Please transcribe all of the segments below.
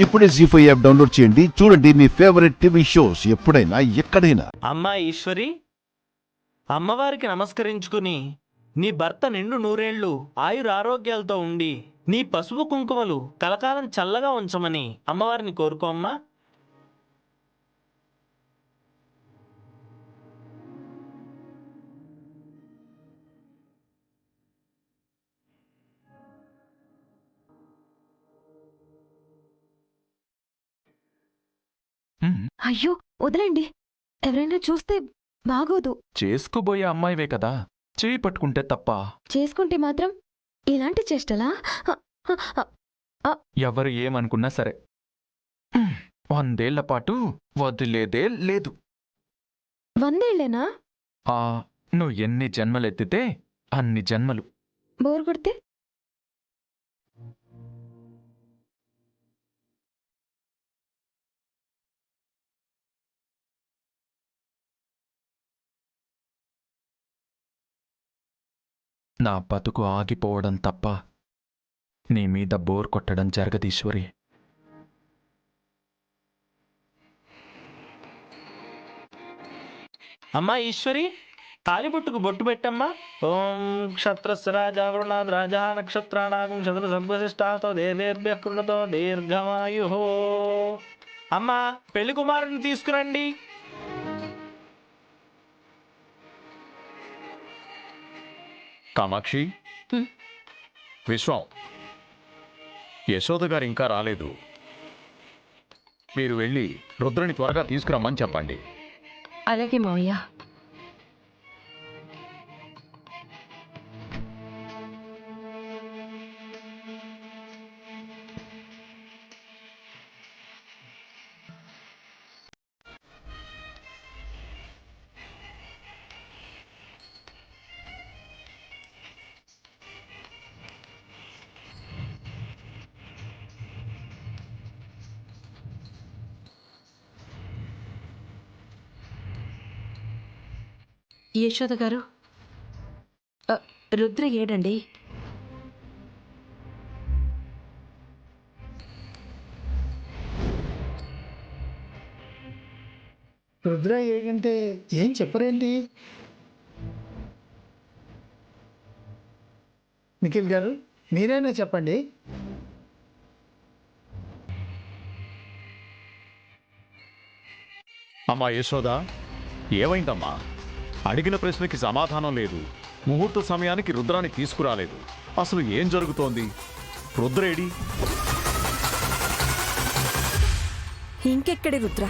ఇప్పుడే జీ5 app download చేయండి. చూడండి మీ ఫేవరెట్ టీవీ షోస్ ఎప్పుడైనా ఎక్కడైనా. అమ్మా ఈశ్వరి, అమ్మవారికి నమస్కరించుకుని నీ భర్త నిండు నూరేళ్లు ఆయురారోగ్యాలతో ఉండి నీ పసుపు కుంకుమలు కలకాలం చల్లగా ఉంచమని అమ్మవారిని కోరుకోమ్మా. అయ్యో వదలండి, ఎవరైనా చూస్తే బాగోదు. చేసుకోబోయే అమ్మాయివే కదా, చేయి పట్టుకుంటే తప్ప. చేసుకుంటే మాత్రం ఇలాంటి చేష్టలా? ఎవరు ఏమనుకున్నా సరే 100 ఏళ్ల పాటు వదిలేదే లేదు. 100 ఏళ్లేనా? నువ్వు ఎన్ని జన్మలెత్తితే అన్ని జన్మలు. బోర్ కొడితే? నా బతుకు ఆగిపోవడం తప్ప నీ మీద బోర్ కొట్టడం జరగదు ఈశ్వరి. అమ్మా ఈశ్వరి, తాలిబొట్టుకు బొట్టు పెట్టమ్మా. ఓం క్షత్రస్య రాజా వరుణాద్ రాజా నక్షత్రాణాగం శత్రు సంవశిష్టాతో దేవేర్భ్యకృతో దీర్ఘమాయు. అమ్మా పెళ్లి కుమారుని తీసుకురండి. కామాక్షి, విశ్వం, యశోద గారు ఇంకా రాలేదు. మీరు వెళ్ళి రుద్రని త్వరగా తీసుకురమ్మని చెప్పండి. అలాగే మావయ్య. యశోద గారు, రుద్ర ఏడండి? రుద్ర ఏంటంటే ఏం చెప్పరేంటి? నిఖిల్ గారు, మీరైనా చెప్పండి. అమ్మా యశోద, ఏమైందమ్మా? అడిగిన ప్రశ్నకి సమాధానం లేదు. ముహూర్త సమయానికి రుద్రాన్ని తీసుకురాలేదు. అసలు ఏం జరుగుతోంది? రుద్రేడి? ఇంకెక్కడి రుద్ర?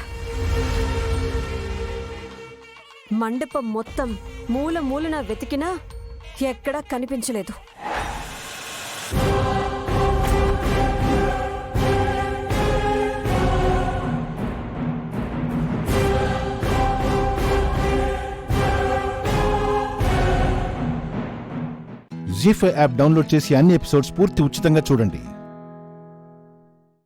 మండపం మొత్తం మూల మూలన వెతికినా ఎక్కడా కనిపించలేదు. జీ5 యాప్ డౌన్లోడ్ చేసి అన్ని ఎపిసోడ్స్ పూర్తి ఉచితంగా చూడండి.